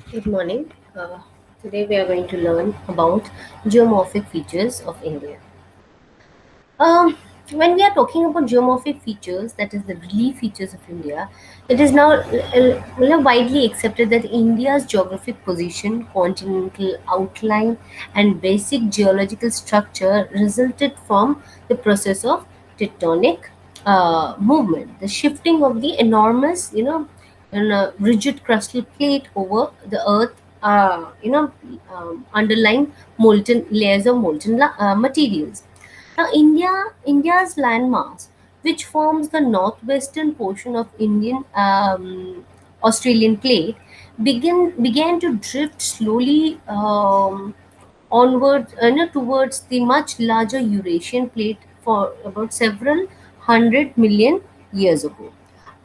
Good morning. Today we are going to learn about geomorphic features of India. Um, when we are talking about geomorphic features, that is the relief features of India, it is now widely accepted that India's geographic position, continental outline, and basic geological structure resulted from the process of tectonic movement, the shifting of the enormous, rigid crustal plate over the earth, underlying molten layers of molten materials. Now, India's landmass, which forms the northwestern portion of Indian Australian plate, began to drift slowly onward towards the much larger Eurasian plate for about several 100 million years ago.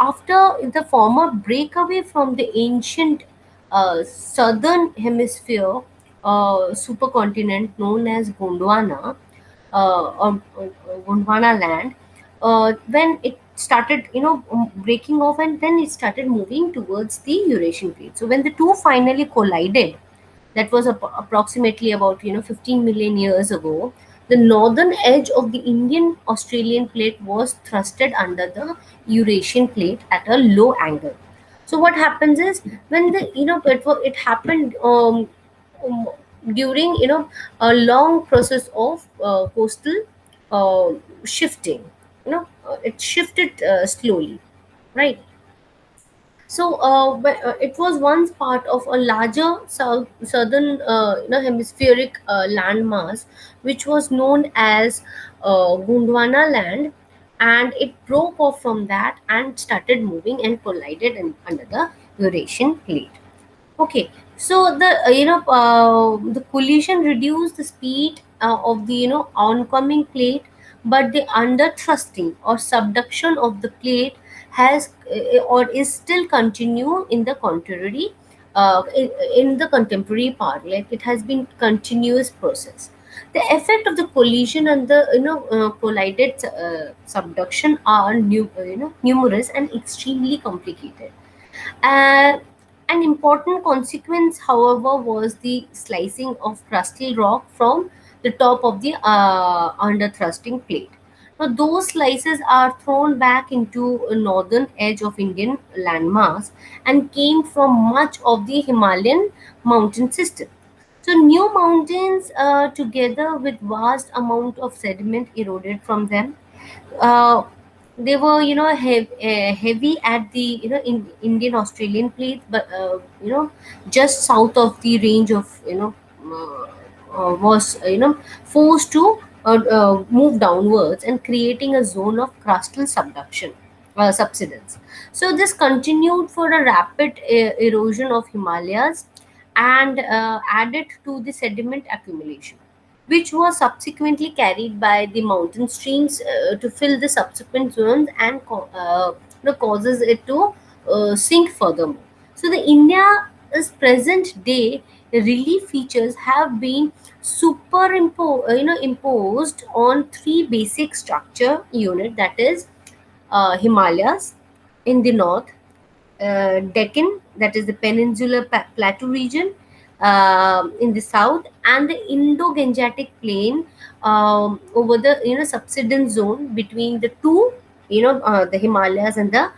After the former breakaway from the ancient southern hemisphere supercontinent known as Gondwana, Gondwana land, when it started, breaking off, and then it started moving towards the Eurasian plate. So when the two finally collided, that was approximately about 15 million years ago. The northern edge of the Indian Australian plate was thrusted under the Eurasian plate at a low angle. So what happens is, when the it happened um, during a long process of coastal uh, shifting. It shifted slowly, right? So it was once part of a larger southern hemispheric landmass, which was known as Gondwana land, and it broke off from that and started moving and collided under the Eurasian plate. Okay, so the collision reduced the speed of the oncoming plate, but the under thrusting or subduction of the plate has or is still continue in the contrary in the contemporary part. Like, it has been continuous process. The effect of the collision and the collided subduction are numerous and extremely complicated. uh, an important consequence, however, was the slicing of crustal rock from the top of the under thrusting plate. Now, those slices are thrown back into a northern edge of Indian landmass and came from much of the Himalayan mountain system. So new mountains, together with vast amount of sediment eroded from them, uh, they were heavy at the Indian Australian plate, but just south of the range of was forced to move downwards and creating a zone of crustal subduction subsidence. So this continued for a rapid erosion of Himalayas and added to the sediment accumulation, which was subsequently carried by the mountain streams to fill the subsequent zones and causes it to sink furthermore. So the India's present day relief features have been imposed on three basic structure unit, that is Himalayas in the north, Deccan, that is the Peninsular Plateau region in the south, and the Indo-Gangetic Plain over the subsidence zone between the two, the Himalayas and the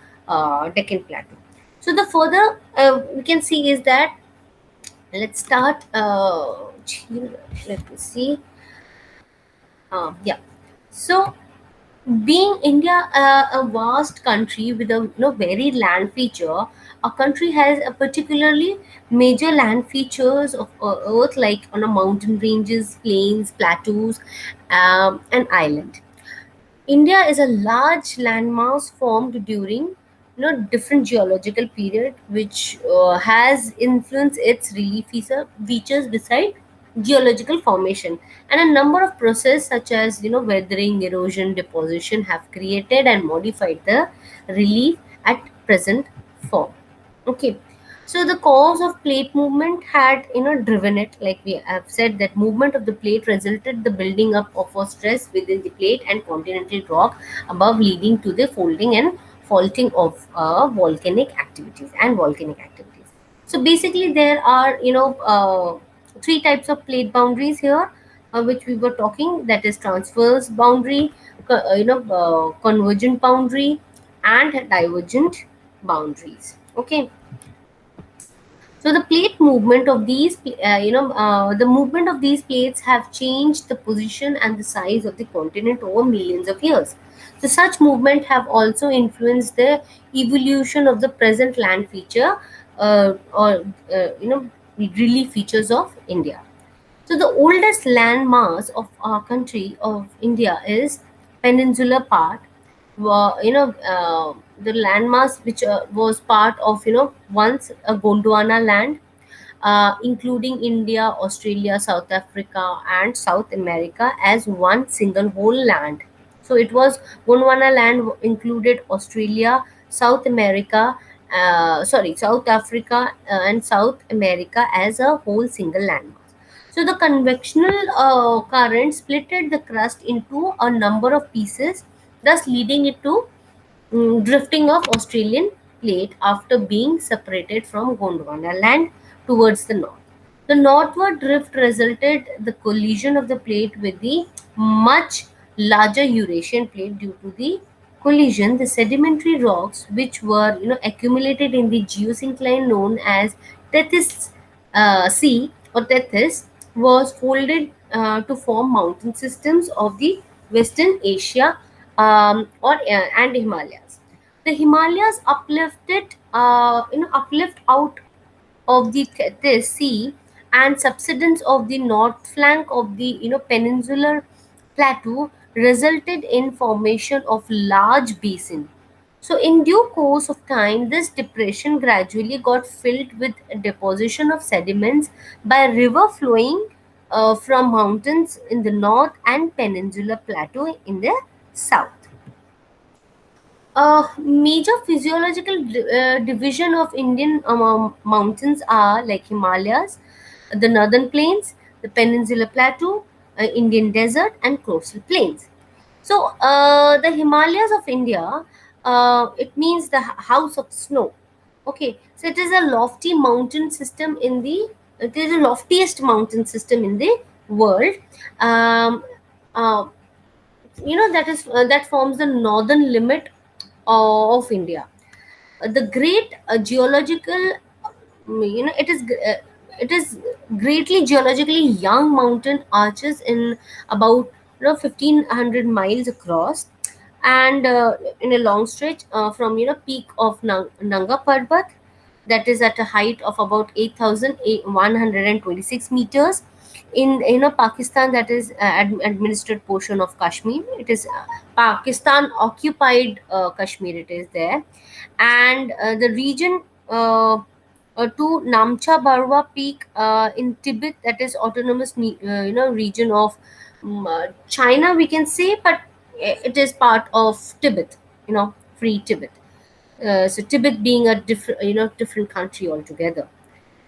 Deccan Plateau. So the further we can see is that, let's start. Let me see. Yeah. So, being India a vast country with a very land feature, a country has a particularly major land features of Earth, like on a mountain ranges, plains, plateaus, and island. India is a large landmass formed during different geological period, which has influenced its relief features beside geological formation, and a number of processes such as weathering, erosion, deposition have created and modified the relief at present form. Okay, so the cause of plate movement had driven it, like we have said, that movement of the plate resulted the building up of a stress within the plate and continental rock above, leading to the folding and faulting of volcanic activities. So basically, there are three types of plate boundaries here, which we were talking. That is transverse boundary, convergent boundary, and divergent boundaries. Okay. So the plate movement of these, the movement of these plates have changed the position and the size of the continent over millions of years. So such movement have also influenced the evolution of the present land feature, or relief features of India. So the oldest landmass of our country of India is peninsular part. The landmass which was part of once a Gondwana land, including India, Australia, South Africa, and South America as one single whole land. So it was Gondwana land included Australia, South America, South Africa, and South America as a whole single landmass. So the convectional current splitted the crust into a number of pieces, thus leading it to drifting of Australian plate after being separated from Gondwana land towards the north. The northward drift resulted the collision of the plate with the much larger Eurasian plate. Due to the collision, the sedimentary rocks which were accumulated in the geosyncline known as Tethys Sea or Tethys was folded to form mountain systems of the Western Asia, or and Himalayas. The Himalayas uplift out of the Tethys Sea and subsidence of the north flank of the peninsular plateau resulted in formation of large basin. So in due course of time, this depression gradually got filled with deposition of sediments by river flowing from mountains in the north and peninsular plateau in the south. Major physiological division of Indian mountains are like Himalayas, the northern plains, the peninsular plateau, Indian desert, and coastal plains. So the Himalayas of India, it means the house of snow. Okay, so it is a lofty mountain system in the. It is the loftiest mountain system in the world. Um, uh, that forms the northern limit of India. The great geological, it is greatly geologically young mountain arches in about 1500 miles across, and in a long stretch from peak of Nanga Parbat, that is at a height of about 8,126 meters in Pakistan, that is administered portion of Kashmir. It is Pakistan occupied Kashmir, it is there. And the region to Namcha Barwa Peak in Tibet, that is autonomous region of China, we can say, but it is part of Tibet, free Tibet. So Tibet being a different country altogether,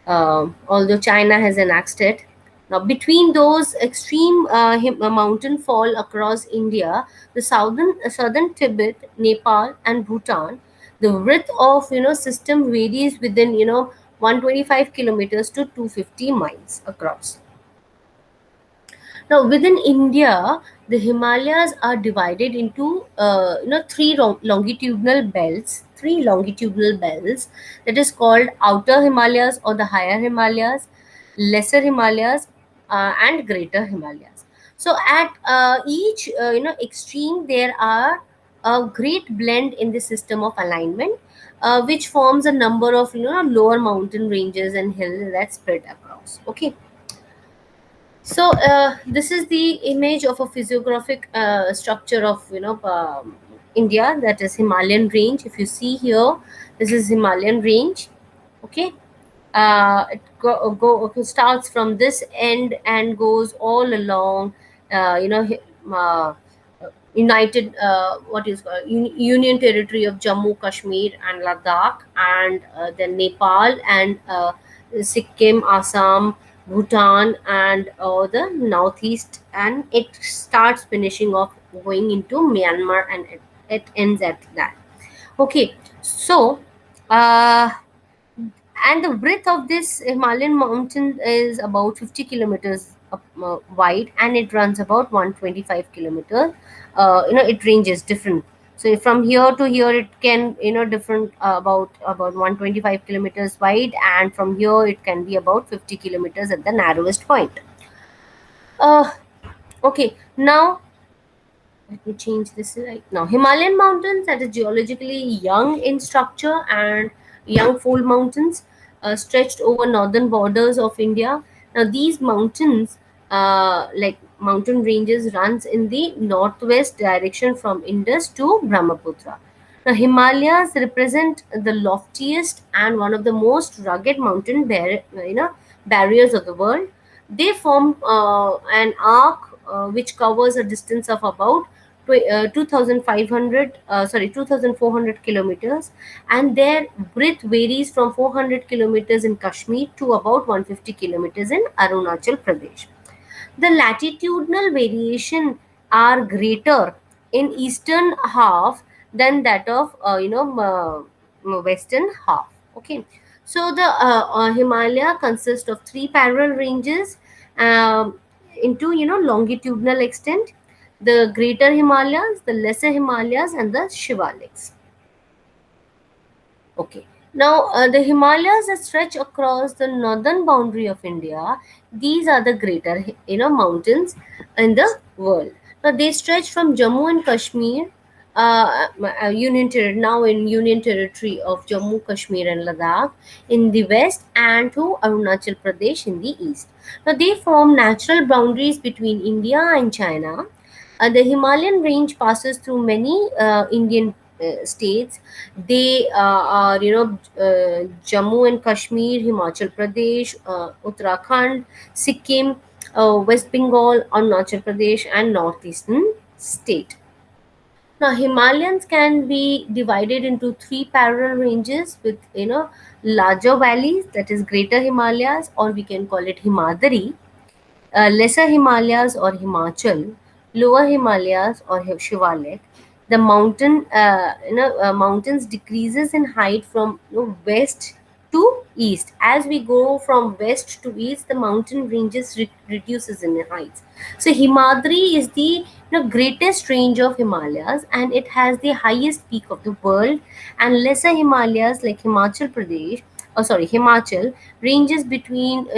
although China has annexed it. Now, between those extreme mountain fall across India, the southern Tibet, Nepal, and Bhutan, the width of system varies within 125 kilometers to 250 miles across. Now, within India, the Himalayas are divided into three longitudinal belts. Three longitudinal belts, that is called outer Himalayas or the higher Himalayas, lesser Himalayas, and greater Himalayas. So at each extreme, there are a great blend in the system of alignment, which forms a number of lower mountain ranges and hills that spread across. Okay. So this is the image of a physiographic structure of India, that is Himalayan range. If you see here, this is Himalayan range. Okay, starts from this end and goes all along. United what is called Union Territory of Jammu, Kashmir, and Ladakh, and then Nepal, and Sikkim, Assam, Bhutan, and the northeast, and it starts finishing off going into Myanmar, and it ends at that. Okay, so uh, And the breadth of this Himalayan mountain is about 50 kilometers wide, and it runs about 125 kilometers. It ranges different. So from here to here, it can, different, about 125 kilometers wide, and from here it can be about 50 kilometers at the narrowest point. Uh, okay, now let me change this right now. Himalayan mountains that is geologically young in structure and young fold mountains stretched over northern borders of India. Now these mountains, like mountain ranges, runs in the northwest direction from Indus to Brahmaputra. Now Himalayas represent the loftiest and one of the most rugged barriers of the world. They form an arc which covers a distance of about 2400 kilometers, and their breadth varies from 400 kilometers in Kashmir to about 150 kilometers in Arunachal Pradesh. The latitudinal variation are greater in eastern half than that of western half. Okay, so the Himalaya consists of three parallel ranges, um, into longitudinal extent: the greater Himalayas, the lesser Himalayas, and the Shivaliks. Okay. Now, the Himalayas that stretch across the northern boundary of India. These are the greater, mountains in the world. Now, they stretch from Jammu and Kashmir, now in Union Territory of Jammu, Kashmir, and Ladakh in the west, and to Arunachal Pradesh in the east. Now, they form natural boundaries between India and China. The Himalayan range passes through many Indian states. They are, Jammu and Kashmir, Himachal Pradesh, Uttarakhand, Sikkim, West Bengal, Arunachal Pradesh, and northeastern state. Now, Himalayas can be divided into three parallel ranges with, larger valleys, that is Greater Himalayas, or we can call it Himadri, lesser Himalayas or Himachal, lower Himalayas or Shivalik. The mountains decreases in height from, west to east. As we go from west to east, the mountain ranges reduces in heights. So Himadri is the, greatest range of Himalayas, and it has the highest peak of the world. And lesser Himalayas like Himachal ranges between,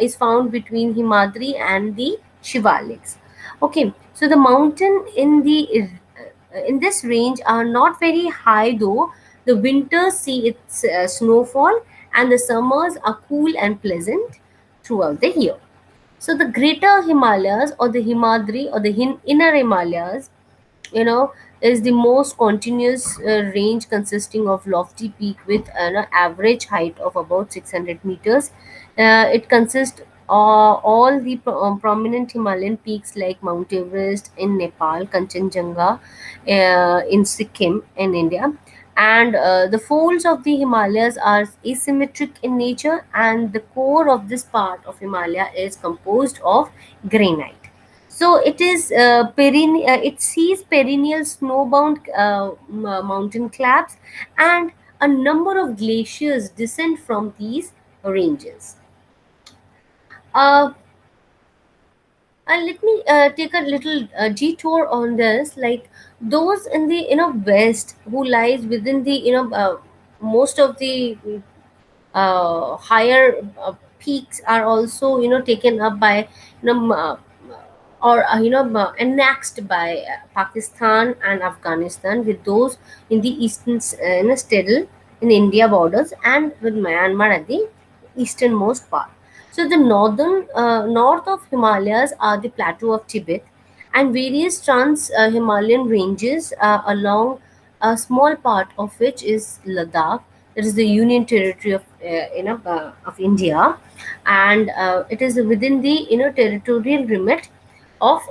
is found between Himadri and the Shivaliks. Okay, so the mountain in this range are not very high, though the winters see its snowfall, and the summers are cool and pleasant throughout the year. So the greater Himalayas, or the Himadri, or the inner Himalayas, is the most continuous range, consisting of lofty peak with an average height of about 600 meters. It consists all the prominent Himalayan peaks like Mount Everest in Nepal, Kanchenjunga in Sikkim in India. And the folds of the Himalayas are asymmetric in nature, and the core of this part of Himalaya is composed of granite. So it sees perennial snowbound mountain claps, and a number of glaciers descend from these ranges. Uh, Let me take a little detour on this. Like those in the, west, who lies within the, most of the higher peaks are also, taken up by, you know m- or annexed by Pakistan and Afghanistan, with those in the eastern straddle in India borders, and with Myanmar at the easternmost part. So the north of Himalayas are the plateau of Tibet, and various trans Himalayan ranges along, a small part of which is Ladakh. That is the Union Territory of India, and it is within the, territorial remit of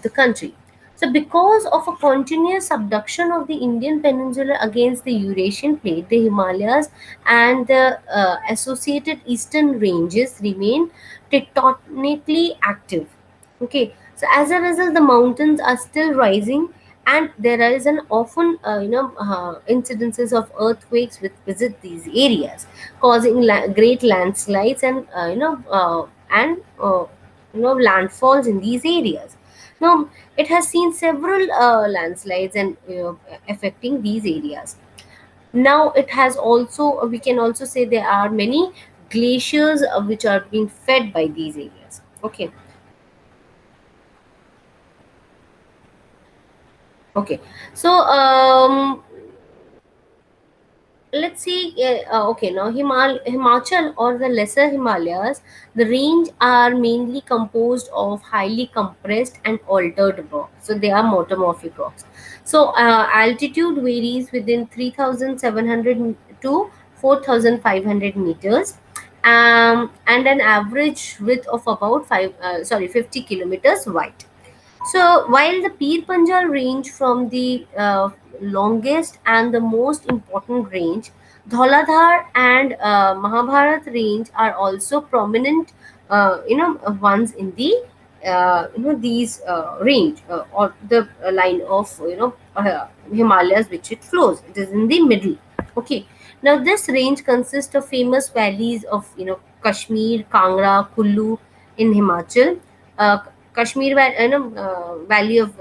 the country. So, because of a continuous subduction of the Indian peninsula against the Eurasian plate, the Himalayas and the associated eastern ranges remain tectonically active. Okay, so as a result, the mountains are still rising, and there is an often incidences of earthquakes which visit these areas, causing great landslides and and landfalls in these areas. Now it has seen several landslides and affecting these areas. Now it has also, we can also say there are many glaciers which are being fed by these areas. Okay. Okay. So let's see. Okay, now Himachal or the lesser Himalayas, the range are mainly composed of highly compressed and altered rocks, so they are metamorphic rocks. So altitude varies within 3700 to 4500 meters, and an average width of about 50 kilometers wide. So while the Pir Panjal range from the longest and the most important range, Dhauladhar and Mahabharat range are also prominent, ones in the these range, or the line of Himalayas which it flows. It is in the middle. Okay. Now this range consists of famous valleys of Kashmir, Kangra, Kullu in Himachal, uh, Valley of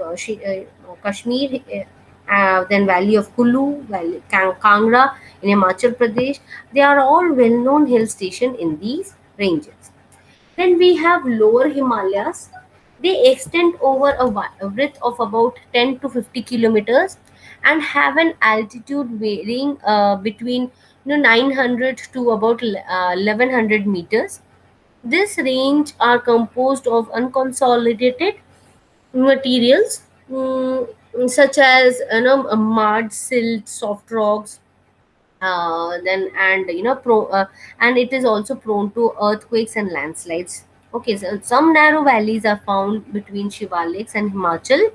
Kashmir, then Valley of Kullu, Kangra in Himachal Pradesh. They are all well-known hill station in these ranges. Then we have lower Himalayas. They extend over a width of about 10 to 50 kilometers and have an altitude varying between 900 to about 1100 meters. This range are composed of unconsolidated materials, such as mud, silt, soft rocks, then and and it is also prone to earthquakes and landslides. Okay, so some narrow valleys are found between Shivaliks and Himachal,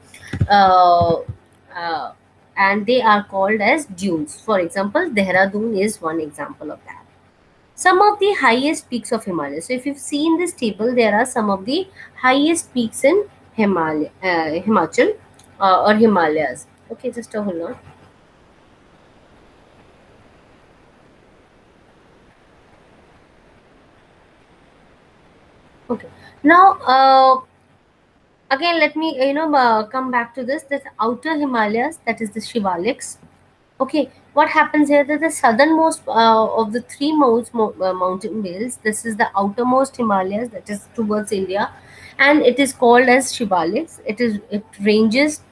uh, uh, and they are called as dunes. For example, Dehradun is one example of that. Some of the highest peaks of Himalaya. So if you've seen this table, there are some of the highest peaks in Himachal, or Himalayas. Okay, just a hold on. Okay. Now, again, let me come back to this. This outer Himalayas, that is the Shivaliks. Okay, what happens here? That the southernmost of the three mountain belts, this is the outermost Himalayas, that is towards India, and it is called as Shivaliks. It ranges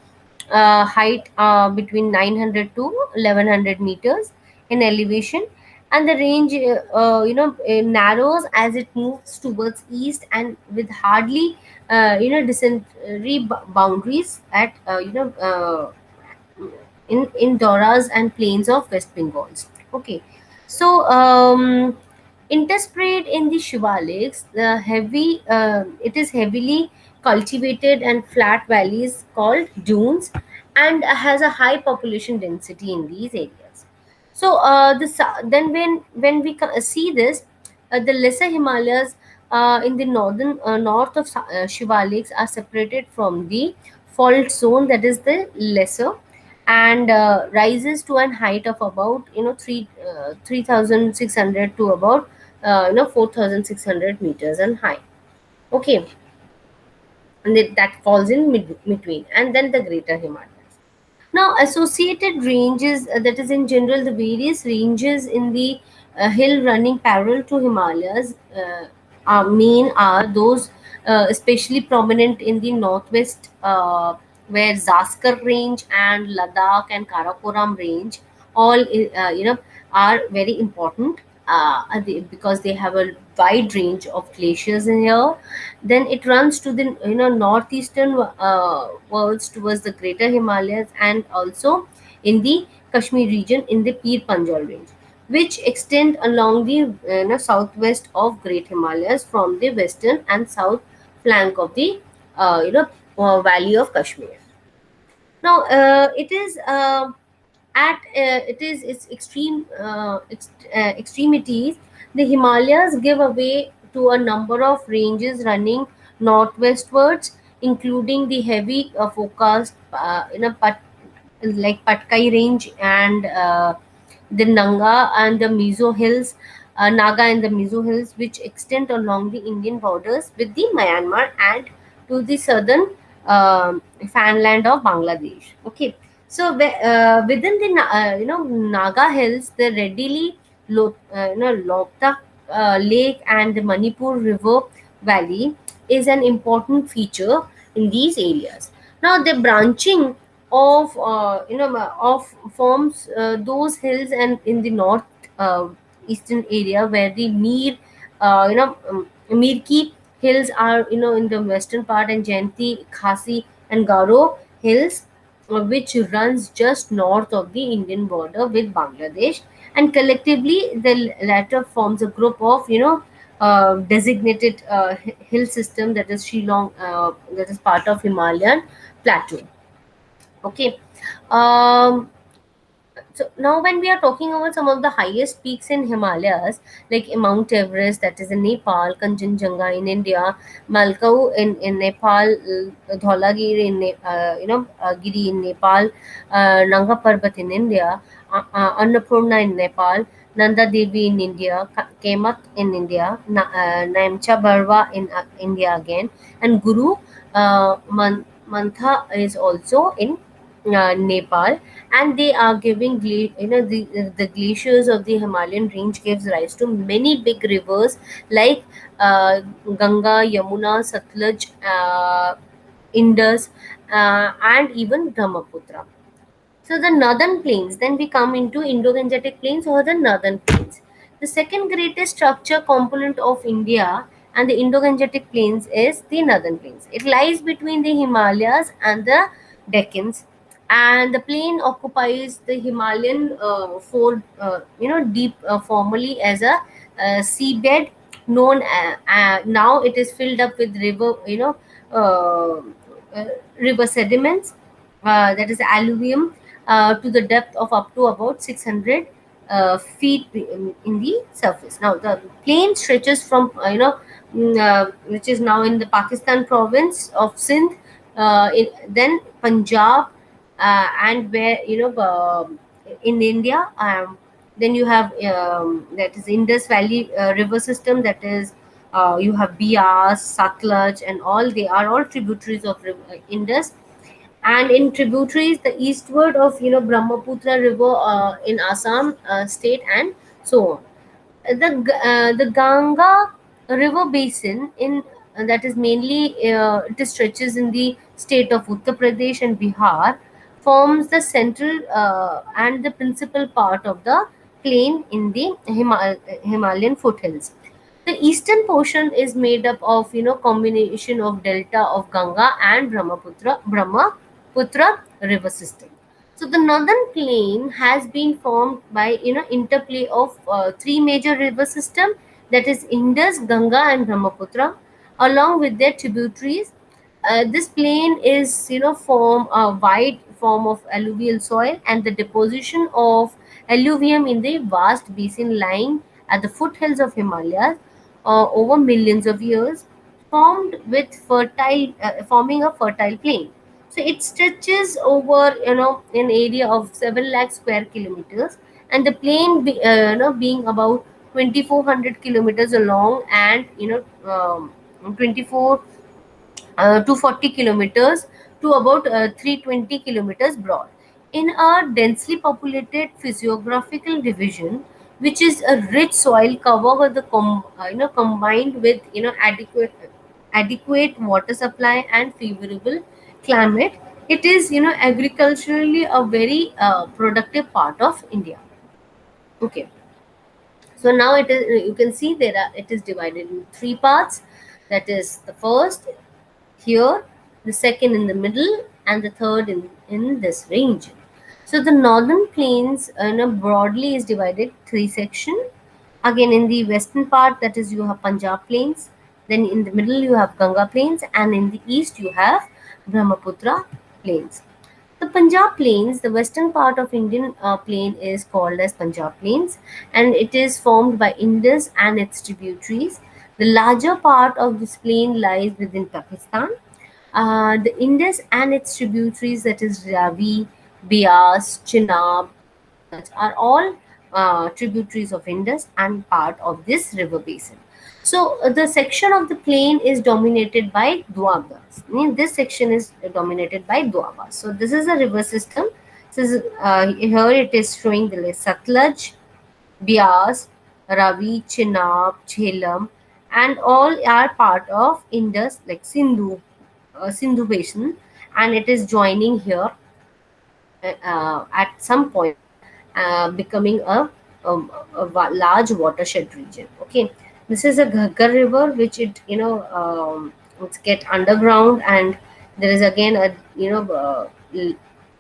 height between 900 to 1100 meters in elevation, and the range narrows as it moves towards east, and with hardly dysentery boundaries at in Doras and plains of West Bengals. Okay, so interspread in the Shivaliks, it is heavily cultivated and flat valleys called dunes, and has a high population density in these areas. So then when we see this, the lesser Himalayas in the north of Shivaliks are separated from the fault zone, that is the lesser, and rises to an height of about 3600 to about 4600 meters in height. Okay, and that falls in between, and then the greater Himalayas. Now, associated ranges, that is in general the various ranges in the hill running parallel to Himalayas, are those especially prominent in the northwest, where Zaskar range and Ladakh and Karakoram range all are very important, because they have a wide range of glaciers in here. Then it runs to the northeastern worlds towards the greater Himalayas, and also in the Kashmir region in the Pir Panjal range, which extend along the southwest of Great Himalayas from the western and south flank of the valley of Kashmir. Now, it is at it is its extremities. The Himalayas give away to a number of ranges running northwestwards, including the heavy forecast like Patkai Range and the Nanga and the Mizo Hills, Naga and the Mizo Hills, which extend along the Indian borders with the Myanmar and to the southern fanland of Bangladesh. Okay, so within the Naga Hills, the readily Loktak Lake and the Manipur River Valley is an important feature in these areas. Now, the branching of forms those hills, and in the north eastern area where the Mirki hills are in the western part, and Jainti, Khasi, and Garo hills, which runs just north of the Indian border with Bangladesh, and collectively the latter forms a group of designated hill system, that is Shillong, that is part of Himalayan plateau. Okay. Um, so now when we are talking about some of the highest peaks in Himalayas, like Mount Everest, that is in Nepal, Kanchenjunga in India, Malkau in Nepal, Dholagiri in Giri in Nepal, Nanga Parbat in India, Annapurna in Nepal, Nanda Devi in India, Kemak in India, Naimcha Barwa in India again, and Guru Mantha is also in Nepal, and they are giving the glaciers of the Himalayan range gives rise to many big rivers like Ganga, Yamuna, Satluj, Indus, and even Brahmaputra. So the northern plains, then we come into Indo-Gangetic plains or the northern plains. The second greatest structure component of India and the Indo-Gangetic plains is the northern plains. It lies between the Himalayas and the Deccans, and the plain occupies the Himalayan deep formerly as a seabed known now it is filled up with uh, uh, river sediments, that is alluvium, to the depth of up to about 600 feet in the surface. Now, the plain stretches from, which is now in the Pakistan province of Sindh, then Punjab, and where, in India, then you have that is Indus Valley river system, that is you have Bias, Satluj, and all they are all tributaries of Indus, and in tributaries the eastward of Brahmaputra river in Assam state, and so on. The Ganga river basin in that is mainly it stretches in the state of Uttar Pradesh and Bihar, forms the central and the principal part of the plain in the Himalayan foothills. The eastern portion is made up of combination of delta of Ganga and Brahmaputra river system. So the northern plain has been formed by interplay of three major river system, that is Indus, Ganga, and Brahmaputra, along with their tributaries. This plain is form a wide form of alluvial soil, and the deposition of alluvium in the vast basin lying at the foothills of Himalayas over millions of years, forming a fertile plain. So it stretches over an area of 7 lakh square kilometers, and the plain being about 2400 kilometers long, and 24 240 kilometers to about 320 kilometers broad. In a densely populated physiographical division, which is a rich soil cover with combined with adequate water supply and favorable climate, it is agriculturally a very productive part of India. Okay, so now it is, you can see it is divided in three parts. That is the first here, the second in the middle, and the third in this range. So the northern plains broadly is divided three section. Again, in the western part, that is you have Punjab plains, then in the middle you have Ganga plains, and in the east you have Brahmaputra plains. The Punjab Plains, the western part of Indian plain, is called as Punjab Plains, and it is formed by Indus and its tributaries. The larger part of this plain lies within Pakistan. The Indus and its tributaries, that is Ravi, Beas, Chenab, Sachlaj, are all tributaries of Indus and part of this river basin. So the section of the plain is dominated by Doabas. This section is dominated by Doabas. So this is a river system. This is, here it is showing the list: Satluj, Beas, Ravi, Chenab, Jhelum, and all are part of Indus, like Sindhu basin, and it is joining here at some point, becoming a large watershed region. Okay, this is a Ghaggar river, which it's get underground, and there is again a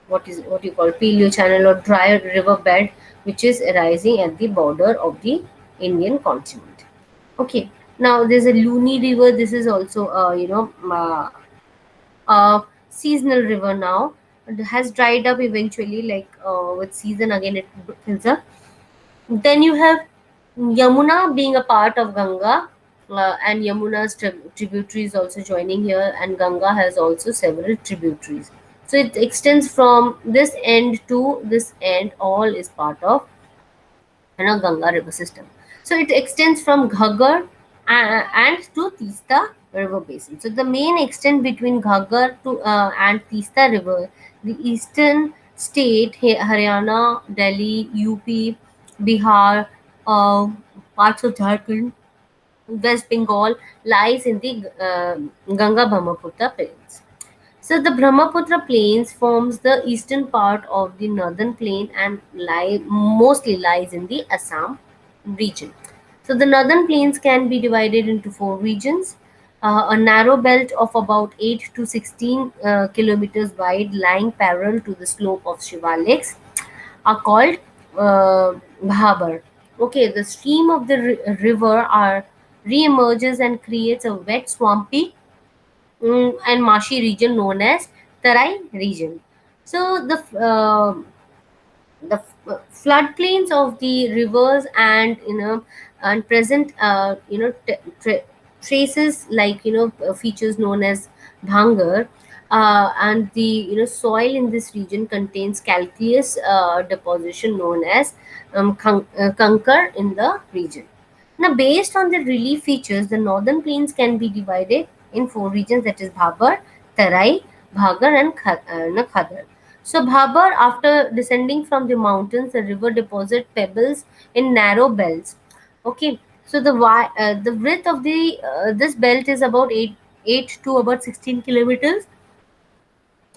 what you call paleo channel or dry river bed, which is arising at the border of the Indian continent. Okay, now there's a Luni river. This is also a seasonal river now. It has dried up eventually, like with season again it fills up. Then you have Yamuna being a part of Ganga, and Yamuna's tributaries also joining here, and Ganga has also several tributaries. So it extends from this end to this end, all is part of Ganga river system. So it extends from Ghaggar and to Tista river basin. So the main extent between Ghaggar to and Tista river, the eastern state, Haryana, Delhi, UP, Bihar, uh, parts of Jharkhand, West Bengal, lies in the Ganga Brahmaputra plains. So the Brahmaputra plains forms the eastern part of the northern plain and mostly lies in the Assam region. So the northern plains can be divided into four regions. A narrow belt of about 8 to 16 kilometers wide, lying parallel to the slope of Shivaliks, are called Bhabar. Okay, the stream of the river are re-emerges and creates a wet, swampy and marshy region known as Tarai region. So the floodplains of the rivers and and present traces, like features known as bhangar, and the soil in this region contains calcareous deposition known as kankar in the region. Now, based on the relief features, the northern plains can be divided in four regions, that is Bhabar, Tarai, Bhagar, and Khadar. So, Bhabar, after descending from the mountains, the river deposits pebbles in narrow belts. Okay, so the width of the this belt is about 8 to about 16 kilometers,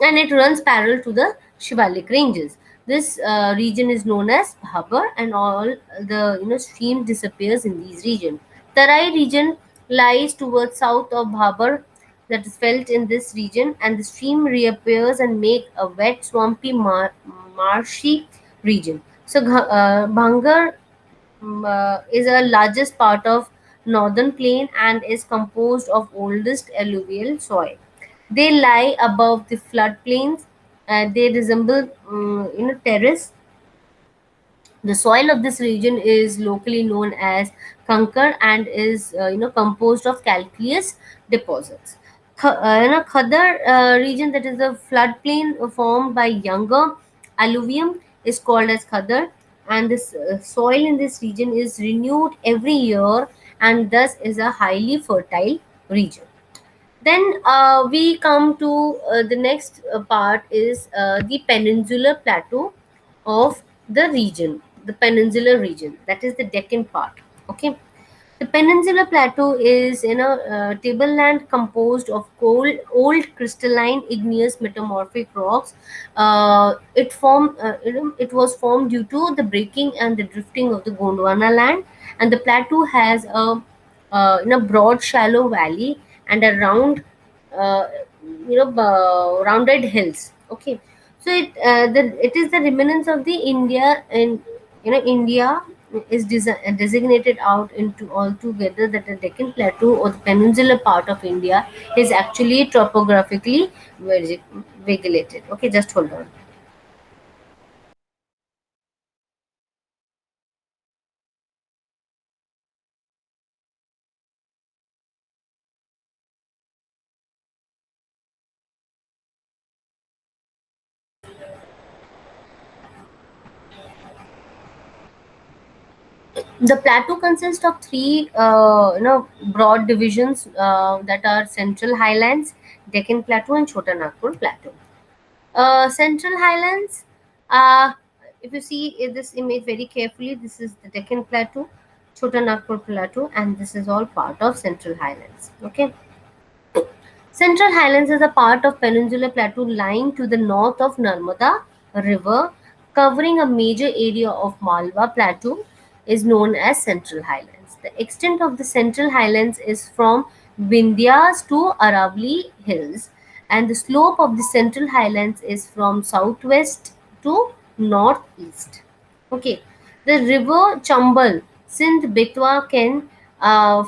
and it runs parallel to the Shivalik ranges. This region is known as Bhabar, and all the stream disappears in these regions. Tarai region lies towards south of Bhabar, that is felt in this region, and the stream reappears and make a wet, swampy, marshy region. So Bhangar is a largest part of northern plain and is composed of oldest alluvial soil. They lie above the floodplains. They resemble terrace. The soil of this region is locally known as Kankar and is composed of calcareous deposits. Khadar region, that is the floodplain formed by younger alluvium, is called as Khadar, and this soil in this region is renewed every year and thus is a highly fertile region. Then we come to the next part is the peninsular plateau of the region, the peninsular region, that is the Deccan part. Okay, the Peninsula Plateau is tableland composed of old crystalline igneous metamorphic rocks. It was formed due to the breaking and the drifting of the Gondwana land, and the plateau has a broad, shallow valley and a uh, rounded hills. Okay, so it is the remnants of the India, and India is designated out into altogether that the Deccan Plateau or the peninsular part of India is actually topographically regulated. Okay, just hold on. The plateau consists of three, broad divisions that are Central Highlands, Deccan Plateau, and Chota Nagpur Plateau. Central Highlands. If you see this image very carefully, this is the Deccan Plateau, Chota Nagpur Plateau, and this is all part of Central Highlands. Okay. Central Highlands is a part of Peninsular Plateau lying to the north of Narmada River, covering a major area of Malwa Plateau, is known as Central Highlands. The extent of the Central Highlands is from Vindhyas to Aravali Hills, and the slope of the Central Highlands is from southwest to northeast. Okay, the river Chambal, Sindh, Betwa, Ken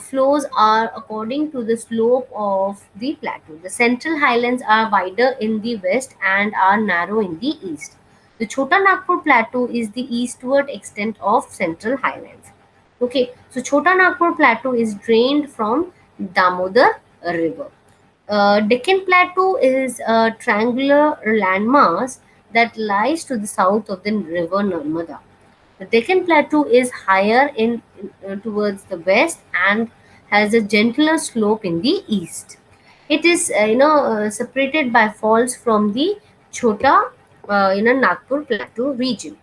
flows are according to the slope of the plateau. The Central Highlands are wider in the west and are narrow in the east. The Chota Nagpur Plateau is the eastward extent of Central Highlands. Okay, so Chota Nagpur Plateau is drained from Damodar River. Deccan Plateau is a triangular landmass that lies to the south of the river Narmada. The Deccan Plateau is higher towards the west and has a gentler slope in the east. It is separated by falls from the Chota Nagpur Plateau region.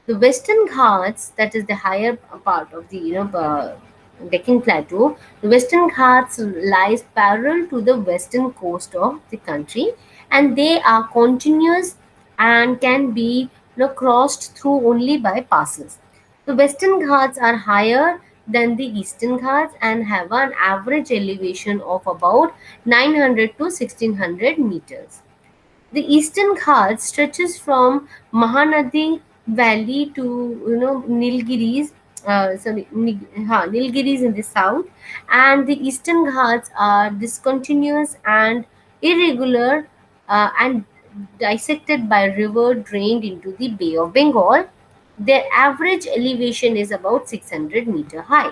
The Western Ghats, that is the higher part of the Deccan Plateau, the Western Ghats lies parallel to the western coast of the country, and they are continuous and can be crossed through only by passes. The Western Ghats are higher than the Eastern Ghats and have an average elevation of about 900 to 1600 meters. The Eastern Ghats stretches from Mahanadi Valley to Nilgiris, Nilgiris in the south, and the Eastern Ghats are discontinuous and irregular and dissected by river drained into the Bay of Bengal. Their average elevation is about 600-meter high.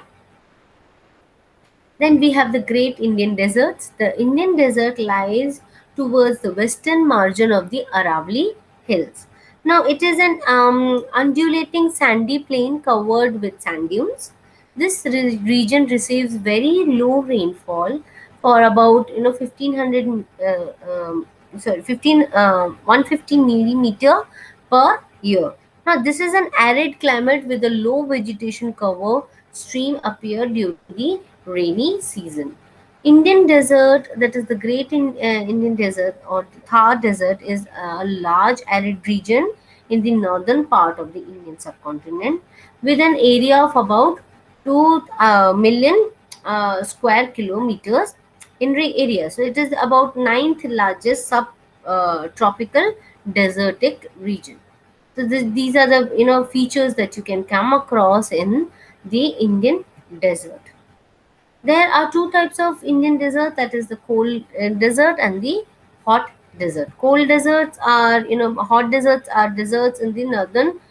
Then we have the Great Indian Deserts. The Indian Desert lies towards the western margin of the Aravalli Hills. Now, it is an undulating sandy plain covered with sand dunes. This region receives very low rainfall for about 1500 sorry 150 millimeter per year. Now, this is an arid climate with a low vegetation cover. Stream appear during the rainy season. Indian desert, that is the Indian Desert or the Thar Desert, is a large arid region in the northern part of the Indian subcontinent with an area of about 2 million square kilometers in area. So it is about ninth largest subtropical desertic region. So these are the features that you can come across in the Indian desert. There are two types of Indian desert, that is the cold desert and the hot desert. Cold deserts are, hot deserts are deserts in the northern,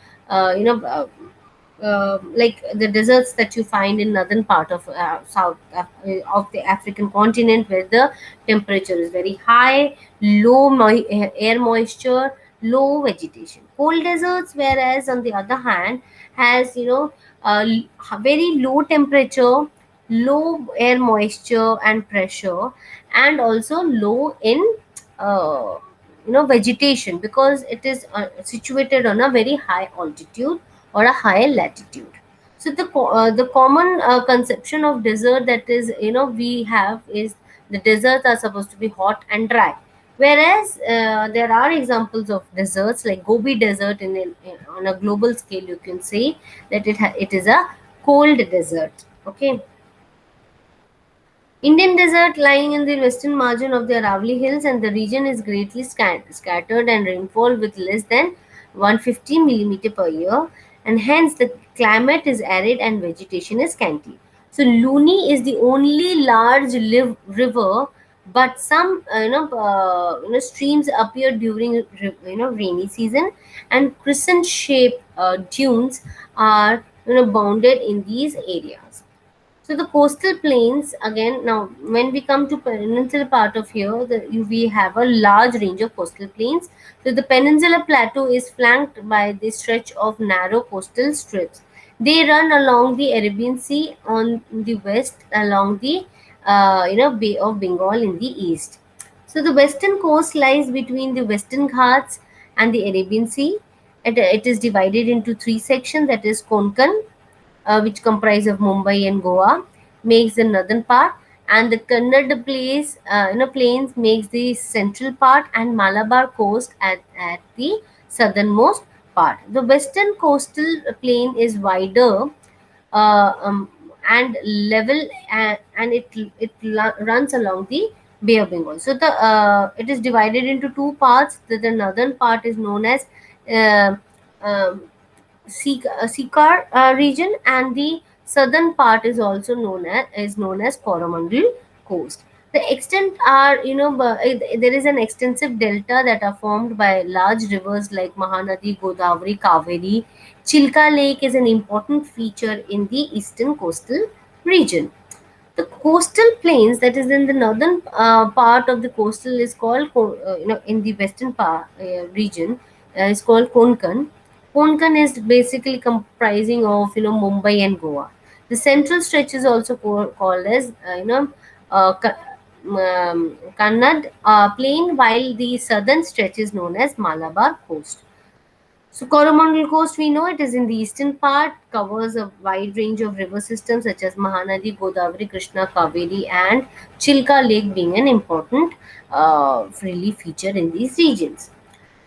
like the deserts that you find in northern part of south of the African continent, where the temperature is very high, low air moisture, low vegetation. Cold deserts, whereas on the other hand, has very low temperature, low air moisture and pressure, and also low in uh, vegetation, because it is situated on a very high altitude or a higher latitude. So the common conception of desert that is we have is the deserts are supposed to be hot and dry, whereas there are examples of deserts like Gobi Desert on a global scale. You can say that it is a cold desert. Okay. Indian Desert lying in the western margin of the Aravalli Hills, and the region is greatly scattered and rainfall with less than 150 millimeter per year, and hence the climate is arid and vegetation is scanty. So Luni is the only large river, but some streams appear during rainy season, and crescent shaped dunes are bounded in these areas. So the coastal plains again. Now, when we come to peninsular part of here, we have a large range of coastal plains. So the peninsular plateau is flanked by the stretch of narrow coastal strips. They run along the Arabian Sea on the west, along the Bay of Bengal in the east. So the western coast lies between the Western Ghats and the Arabian Sea. It is divided into three sections, that is Konkan, which comprise of Mumbai and Goa, makes the northern part, and the Kannada plains makes the central part, and Malabar coast at the southernmost part. The western coastal plain is wider uh, um, and level, and runs along the Bay of Bengal. So the it is divided into two parts. The northern part is known as uh, um, Sikar region, and the southern part is also known as Coromandel coast. The extent are, there is an extensive delta that are formed by large rivers like Mahanadi, Godavari, Kaveri. Chilka Lake is an important feature in the eastern coastal region. The coastal plains that is in the northern part of the coastal is called in the western part region is called Konkan. Konkan is basically comprising of Mumbai and Goa. The central stretch is also called as Kannad plain, while the southern stretch is known as Malabar coast. So Coromandel Coast, we know it is in the eastern part, covers a wide range of river systems such as Mahanadi, Godavari, Krishna, Kaveri, and Chilka Lake being an important really feature in these regions.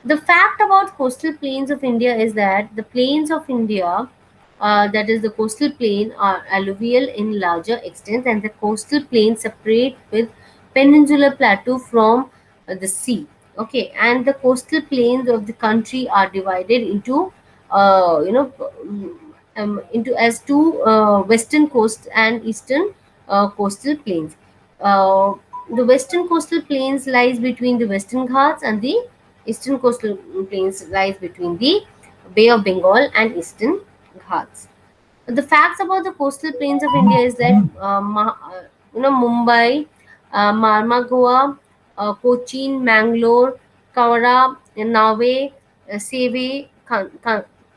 The fact about coastal plains of India is that the plains of India, that is the coastal plain, are alluvial in larger extent, and the coastal plain separate with peninsular plateau from the sea. Okay, and the coastal plains of the country are divided into, uh, you know, into as two western coast and eastern coastal plains. Uh, the western coastal plains lies between the Western Ghats, and the eastern coastal plains lies between the Bay of Bengal and Eastern Ghats. The facts about the coastal plains of India is that Mumbai, Marmagua, Cochin, Mangalore, Kawara, Nave, Seve,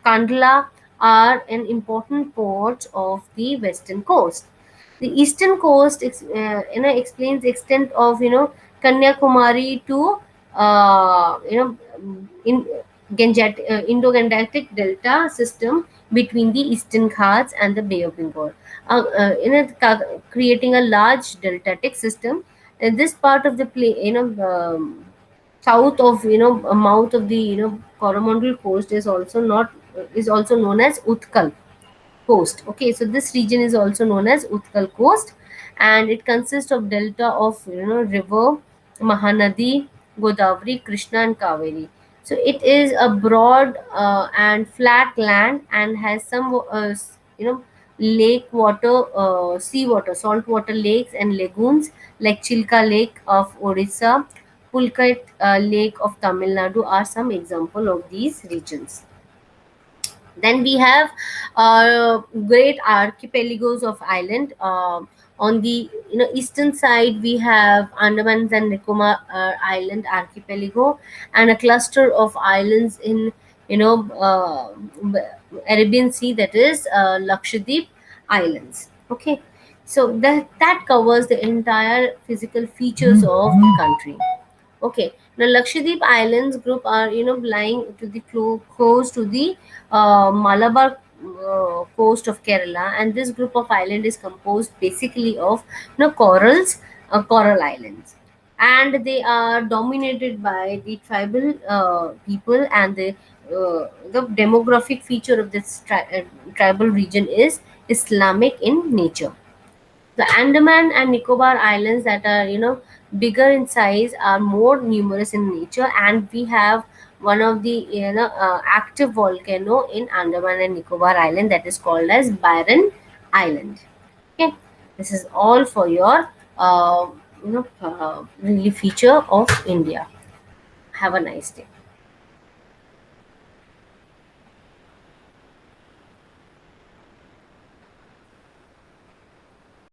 Kandla are an important ports of the western coast. The eastern coast explains the extent of Kanyakumari to in Indo-Gangetic Delta system between the Eastern Ghats and the Bay of Bengal, creating a large deltatic system. This part of the south of a mouth of the Coromandel coast is also known as Utkal coast. Okay, so this region is also known as Utkal coast, and it consists of delta of river Mahanadi, Godavari, Krishna, and Kaveri. So it is a broad and flat land, and has some lake water, sea water, salt water lakes and lagoons like Chilka Lake of Orissa, Pulkat Lake of Tamil Nadu are some example of these regions. Then we have great archipelagos of island. On the eastern side, we have Andaman and Nicobar Island archipelago, and a cluster of islands in you know uh, Arabian Sea, that is Lakshadweep Islands. Okay, so that covers the entire physical features of the country. Okay. Now Lakshadweep Islands group are lying to the close to the Malabar coast of Kerala, and this group of island is composed basically of coral islands, and they are dominated by the tribal people, and the demographic feature of this tribal region is Islamic in nature. The Andaman and Nicobar Islands that are bigger in size are more numerous in nature, and we have one of the active volcano in Andaman and Nicobar Island, that is called as Byron Island. Okay, this is all for your really feature of India. Have a nice day.